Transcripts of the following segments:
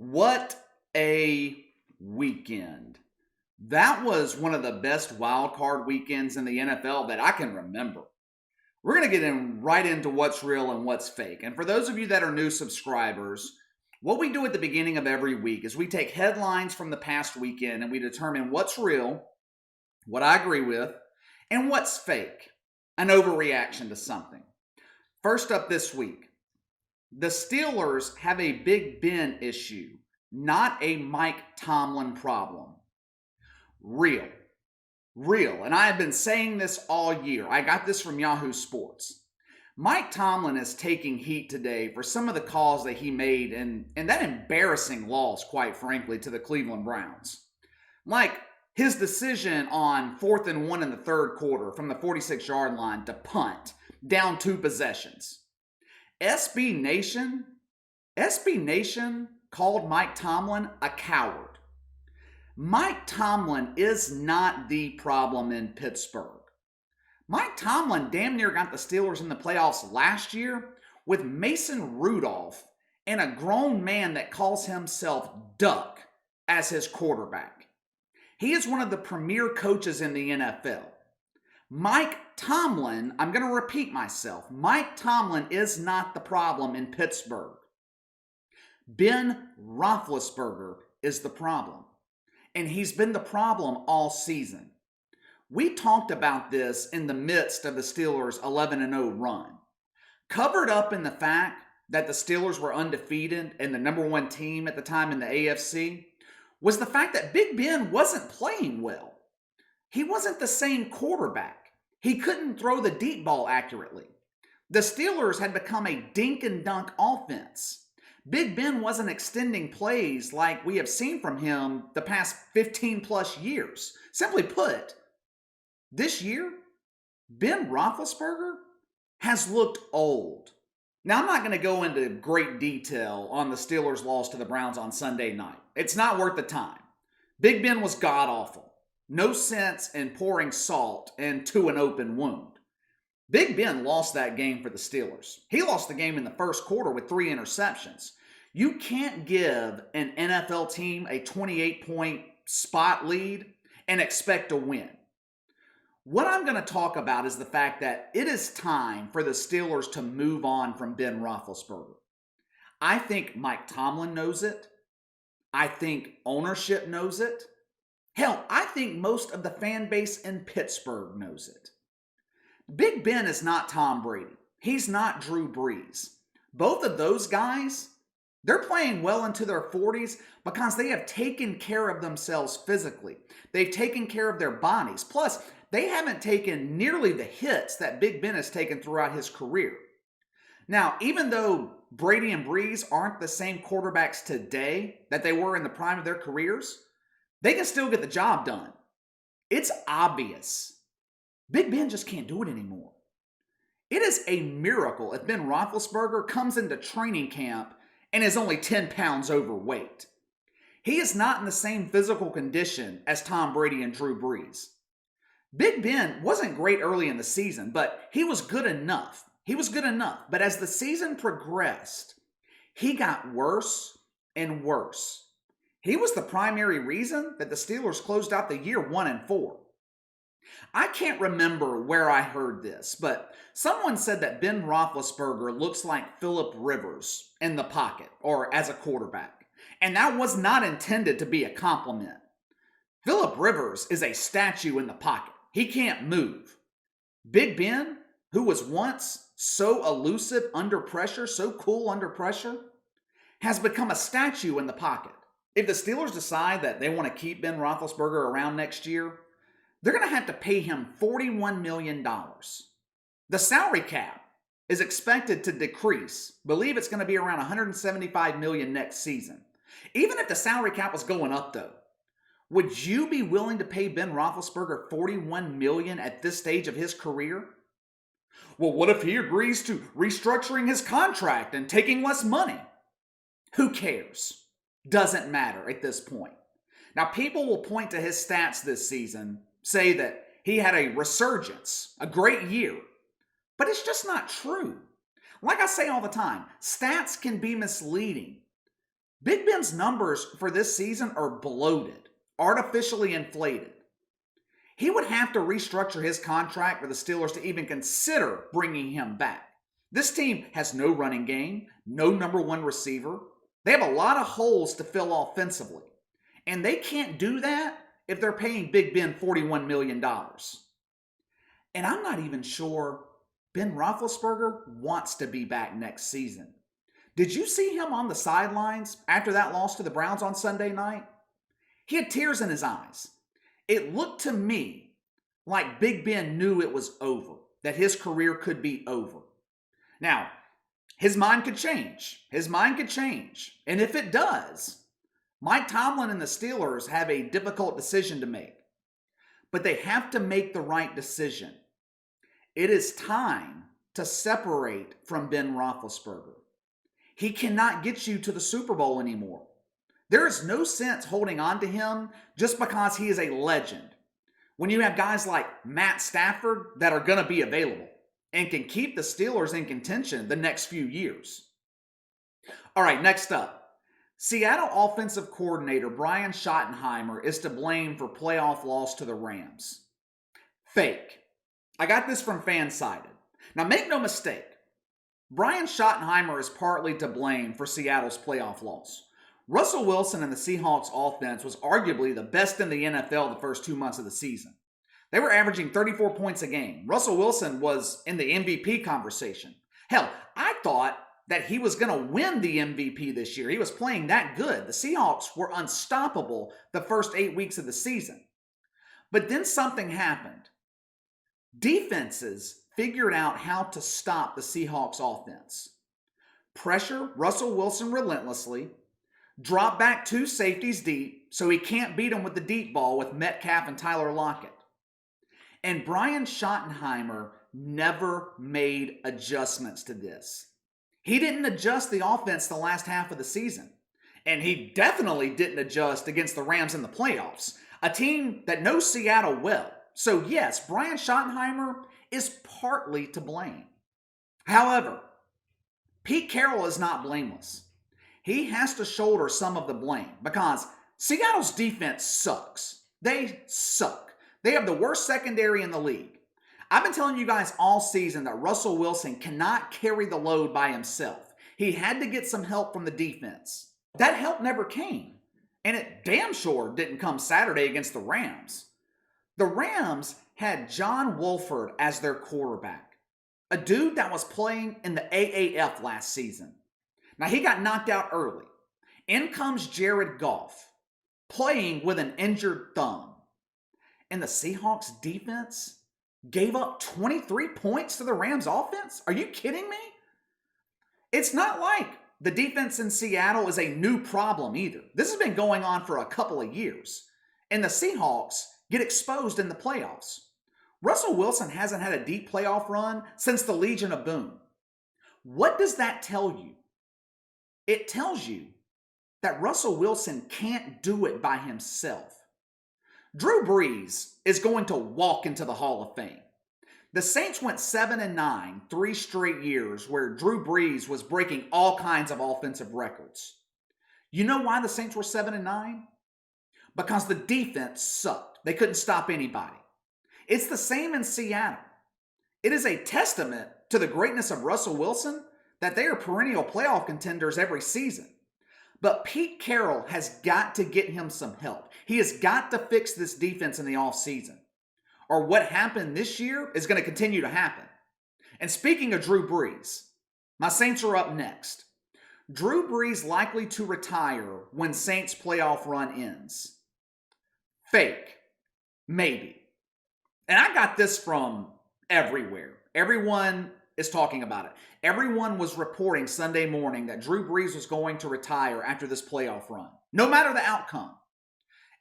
What a weekend. That was one of the best wild card weekends in the NFL that I can remember. We're going to get right into what's real and what's fake. And for those of you that are new subscribers, what we do at the beginning of every week is we take headlines from the past weekend and we determine what's real, what I agree with, and what's fake, an overreaction to something. First up this week, the Steelers have a Big Ben issue, not a Mike Tomlin problem. Real. And I have been saying this all year. I got this from Yahoo Sports. Mike Tomlin is taking heat today for some of the calls that he made and that embarrassing loss, quite frankly, to the Cleveland Browns. Like his decision on 4th and 1 in the third quarter from the 46-yard line to punt down 2 possessions. SB Nation called Mike Tomlin a coward. Mike Tomlin is not the problem in Pittsburgh. Mike Tomlin damn near got the Steelers in the playoffs last year with Mason Rudolph and a grown man that calls himself Duck as his quarterback. He is one of the premier coaches in the NFL. Mike Tomlin, I'm going to repeat myself, Mike Tomlin is not the problem in Pittsburgh. Ben Roethlisberger is the problem. And he's been the problem all season. We talked about this in the midst of the Steelers' 11-0 run. Covered up in the fact that the Steelers were undefeated and the number 1 team at the time in the AFC was the fact that Big Ben wasn't playing well. He wasn't the same quarterback. He couldn't throw the deep ball accurately. The Steelers had become a dink and dunk offense. Big Ben wasn't extending plays like we have seen from him the past 15 plus years. Simply put, this year, Ben Roethlisberger has looked old. Now, I'm not going to go into great detail on the Steelers' loss to the Browns on Sunday night. It's not worth the time. Big Ben was god-awful. No sense in pouring salt into an open wound. Big Ben lost that game for the Steelers. He lost the game in the first quarter with 3 interceptions. You can't give an NFL team a 28-point spot lead and expect to win. What I'm going to talk about is the fact that it is time for the Steelers to move on from Ben Roethlisberger. I think Mike Tomlin knows it. I think ownership knows it. Hell, I think most of the fan base in Pittsburgh knows it. Big Ben is not Tom Brady. He's not Drew Brees. Both of those guys, they're playing well into their 40s because they have taken care of themselves physically. They've taken care of their bodies. Plus, they haven't taken nearly the hits that Big Ben has taken throughout his career. Now, even though Brady and Brees aren't the same quarterbacks today that they were in the prime of their careers, they can still get the job done. It's obvious. Big Ben just can't do it anymore. It is a miracle if Ben Roethlisberger comes into training camp and is only 10 pounds overweight. He is not in the same physical condition as Tom Brady and Drew Brees. Big Ben wasn't great early in the season, but he was good enough. But as the season progressed, he got worse and worse. He was the primary reason that the Steelers closed out the year 1-4. I can't remember where I heard this, but someone said that Ben Roethlisberger looks like Phillip Rivers in the pocket or as a quarterback. And that was not intended to be a compliment. Phillip Rivers is a statue in the pocket. He can't move. Big Ben, who was once so elusive under pressure, so cool under pressure, has become a statue in the pocket. If the Steelers decide that they want to keep Ben Roethlisberger around next year, they're going to have to pay him $41 million. The salary cap is expected to decrease. Believe it's going to be around $175 million next season. Even if the salary cap was going up, though, would you be willing to pay Ben Roethlisberger $41 million at this stage of his career? Well, what if he agrees to restructuring his contract and taking less money? Who cares? Doesn't matter at this point. Now, people will point to his stats this season, say that he had a resurgence, a great year. But it's just not true. Like I say all the time, stats can be misleading. Big Ben's numbers for this season are bloated, artificially inflated. He would have to restructure his contract for the Steelers to even consider bringing him back. This team has no running game, no number one receiver. They have a lot of holes to fill offensively. And they can't do that if they're paying Big Ben $41 million. And I'm not even sure Ben Roethlisberger wants to be back next season. Did you see him on the sidelines after that loss to the Browns on Sunday night? He had tears in his eyes. It looked to me like Big Ben knew it was over, that his career could be over. Now, his mind could change. His mind could change. And if it does, Mike Tomlin and the Steelers have a difficult decision to make. But they have to make the right decision. It is time to separate from Ben Roethlisberger. He cannot get you to the Super Bowl anymore. There is no sense holding on to him just because he is a legend. When you have guys like Matt Stafford that are going to be available and can keep the Steelers in contention the next few years. All right, next up. Seattle offensive coordinator Brian Schottenheimer is to blame for playoff loss to the Rams. Fake. I got this from Fansided. Now make no mistake, Brian Schottenheimer is partly to blame for Seattle's playoff loss. Russell Wilson and the Seahawks offense was arguably the best in the NFL the first 2 months of the season. They were averaging 34 points a game. Russell Wilson was in the MVP conversation. Hell, I thought that he was going to win the MVP this year. He was playing that good. The Seahawks were unstoppable the first 8 weeks of the season. But then something happened. Defenses figured out how to stop the Seahawks offense. Pressure Russell Wilson relentlessly, drop back 2 safeties deep so he can't beat them with the deep ball with Metcalf and Tyler Lockett. And Brian Schottenheimer never made adjustments to this. He didn't adjust the offense the last half of the season. And he definitely didn't adjust against the Rams in the playoffs, a team that knows Seattle well. So yes, Brian Schottenheimer is partly to blame. However, Pete Carroll is not blameless. He has to shoulder some of the blame because Seattle's defense sucks. They suck. They have the worst secondary in the league. I've been telling you guys all season that Russell Wilson cannot carry the load by himself. He had to get some help from the defense. That help never came. And it damn sure didn't come Saturday against the Rams. The Rams had John Wolford as their quarterback, a dude that was playing in the AAF last season. Now, he got knocked out early. In comes Jared Goff, playing with an injured thumb. And the Seahawks defense gave up 23 points to the Rams offense? Are you kidding me? It's not like the defense in Seattle is a new problem either. This has been going on for a couple of years. And the Seahawks get exposed in the playoffs. Russell Wilson hasn't had a deep playoff run since the Legion of Boom. What does that tell you? It tells you that Russell Wilson can't do it by himself. Drew Brees is going to walk into the Hall of Fame. The Saints went 7-9, 3 straight years where Drew Brees was breaking all kinds of offensive records. You know why the Saints were 7-9? Because the defense sucked. They couldn't stop anybody. It's the same in Seattle. It is a testament to the greatness of Russell Wilson that they are perennial playoff contenders every season. But Pete Carroll has got to get him some help. He has got to fix this defense in the offseason. Or what happened this year is going to continue to happen. And speaking of Drew Brees, my Saints are up next. Drew Brees likely to retire when Saints playoff run ends. Fake. Maybe. And I got this from everywhere. Everyone is talking about it. Everyone was reporting Sunday morning that Drew Brees was going to retire after this playoff run, no matter the outcome.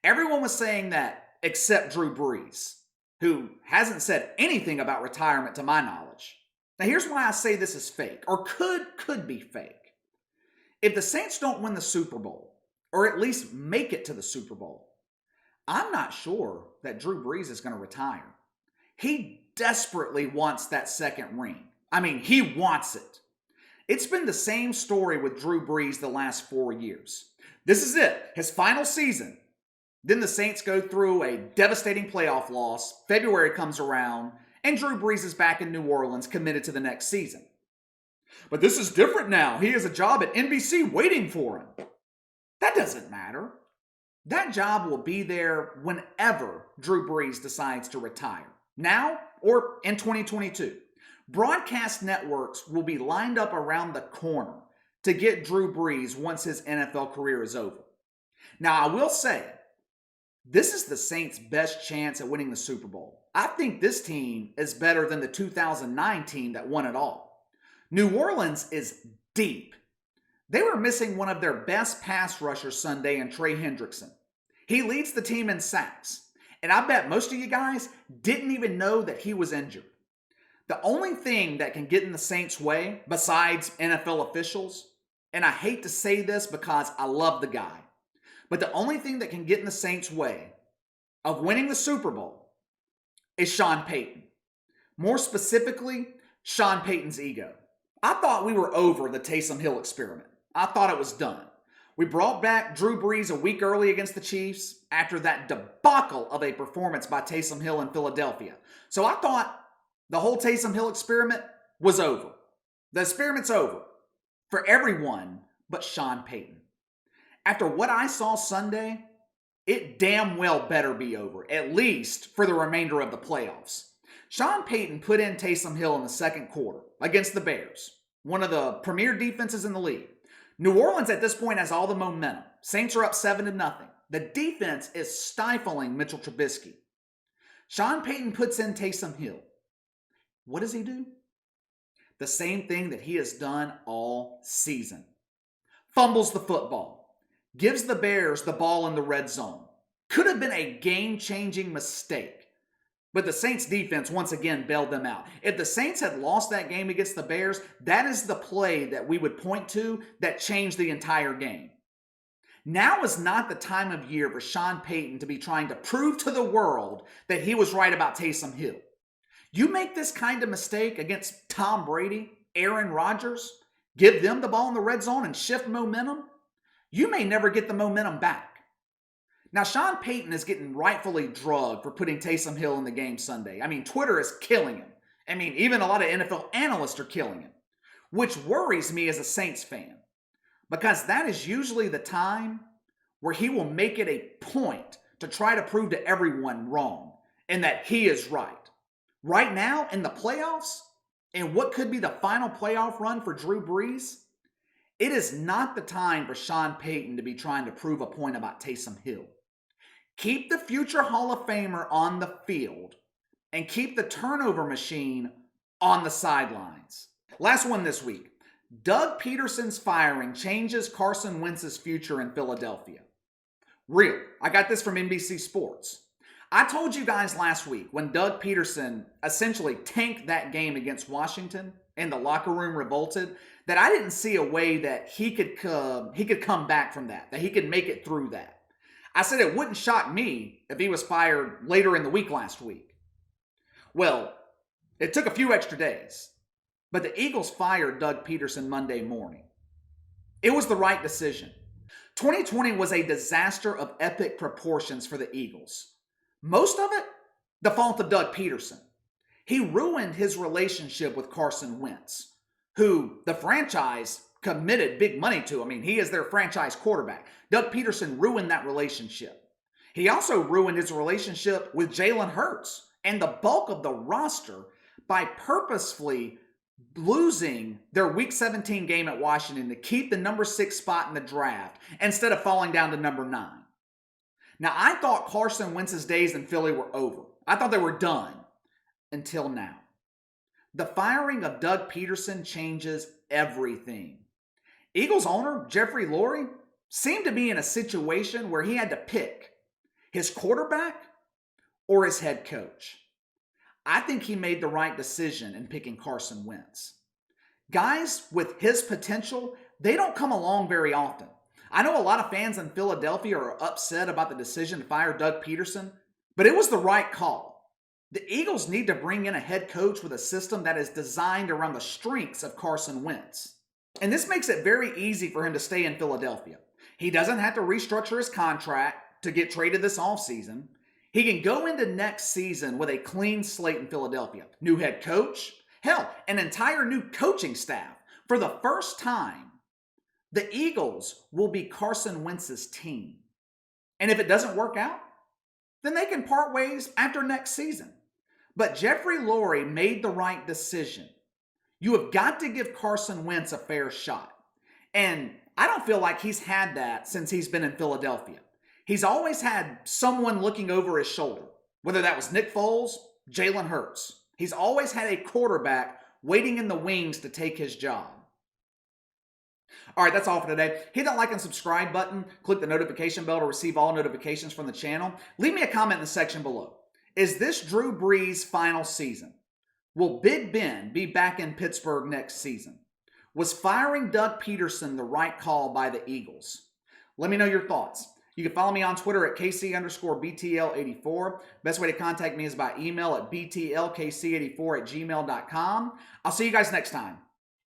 Everyone was saying that except Drew Brees, who hasn't said anything about retirement to my knowledge. Now here's why I say this is fake, or could be fake. If the Saints don't win the Super Bowl, or at least make it to the Super Bowl, I'm not sure that Drew Brees is going to retire. He desperately wants that second ring. I mean, he wants it. It's been the same story with Drew Brees the last 4 years. This is it, his final season. Then the Saints go through a devastating playoff loss. February comes around, and Drew Brees is back in New Orleans, committed to the next season. But this is different now. He has a job at NBC waiting for him. That doesn't matter. That job will be there whenever Drew Brees decides to retire. Now or in 2022. Broadcast networks will be lined up around the corner to get Drew Brees once his NFL career is over. Now, I will say, this is the Saints' best chance at winning the Super Bowl. I think this team is better than the 2009 team that won it all. New Orleans is deep. They were missing one of their best pass rushers Sunday in Trey Hendrickson. He leads the team in sacks, and I bet most of you guys didn't even know that he was injured. The only thing that can get in the Saints' way, besides NFL officials, and I hate to say this because I love the guy, but the only thing that can get in the Saints' way of winning the Super Bowl is Sean Payton. More specifically, Sean Payton's ego. I thought we were over the Taysom Hill experiment. I thought it was done. We brought back Drew Brees a week early against the Chiefs after that debacle of a performance by Taysom Hill in Philadelphia. So I thought the whole Taysom Hill experiment was over. The experiment's over for everyone but Sean Payton. After what I saw Sunday, it damn well better be over, at least for the remainder of the playoffs. Sean Payton put in Taysom Hill in the second quarter against the Bears, one of the premier defenses in the league. New Orleans at this point has all the momentum. Saints are up 7-0. The defense is stifling Mitchell Trubisky. Sean Payton puts in Taysom Hill. What does he do? The same thing that he has done all season. Fumbles the football. Gives the Bears the ball in the red zone. Could have been a game-changing mistake. But the Saints defense once again bailed them out. If the Saints had lost that game against the Bears, that is the play that we would point to that changed the entire game. Now is not the time of year for Sean Payton to be trying to prove to the world that he was right about Taysom Hill. You make this kind of mistake against Tom Brady, Aaron Rodgers, give them the ball in the red zone and shift momentum, you may never get the momentum back. Now, Sean Payton is getting rightfully drugged for putting Taysom Hill in the game Sunday. I mean, Twitter is killing him. I mean, even a lot of NFL analysts are killing him, which worries me as a Saints fan, because that is usually the time where he will make it a point to try to prove to everyone wrong and that he is right. Right now, in the playoffs, in what could be the final playoff run for Drew Brees, it is not the time for Sean Payton to be trying to prove a point about Taysom Hill. Keep the future Hall of Famer on the field and keep the turnover machine on the sidelines. Last one this week. Doug Pederson's firing changes Carson Wentz's future in Philadelphia. Real. I got this from NBC Sports. I told you guys last week when Doug Pederson essentially tanked that game against Washington and the locker room revolted, that I didn't see a way that he could come back from that he could make it through that. I said it wouldn't shock me if he was fired later in the week last week. Well, it took a few extra days, but the Eagles fired Doug Pederson Monday morning. It was the right decision. 2020 was a disaster of epic proportions for the Eagles. Most of it, the fault of Doug Pederson. He ruined his relationship with Carson Wentz, who the franchise committed big money to. I mean, he is their franchise quarterback. Doug Pederson ruined that relationship. He also ruined his relationship with Jalen Hurts and the bulk of the roster by purposefully losing their Week 17 game at Washington to keep the number 6 spot in the draft instead of falling down to number 9. Now, I thought Carson Wentz's days in Philly were over. I thought they were done until now. The firing of Doug Pederson changes everything. Eagles owner Jeffrey Lurie seemed to be in a situation where he had to pick his quarterback or his head coach. I think he made the right decision in picking Carson Wentz. Guys with his potential, they don't come along very often. I know a lot of fans in Philadelphia are upset about the decision to fire Doug Pederson, but it was the right call. The Eagles need to bring in a head coach with a system that is designed around the strengths of Carson Wentz. And this makes it very easy for him to stay in Philadelphia. He doesn't have to restructure his contract to get traded this offseason. He can go into next season with a clean slate in Philadelphia. New head coach, hell, an entire new coaching staff. For the first time, the Eagles will be Carson Wentz's team. And if it doesn't work out, then they can part ways after next season. But Jeffrey Lurie made the right decision. You have got to give Carson Wentz a fair shot. And I don't feel like he's had that since he's been in Philadelphia. He's always had someone looking over his shoulder, whether that was Nick Foles, Jalen Hurts. He's always had a quarterback waiting in the wings to take his job. All right, that's all for today. Hit that like and subscribe button. Click the notification bell to receive all notifications from the channel. Leave me a comment in the section below. Is this Drew Brees' final season? Will Big Ben be back in Pittsburgh next season? Was firing Doug Pederson the right call by the Eagles? Let me know your thoughts. You can follow me on Twitter at KC_BTL84. Best way to contact me is by email at BTLKC84@gmail.com. I'll see you guys next time.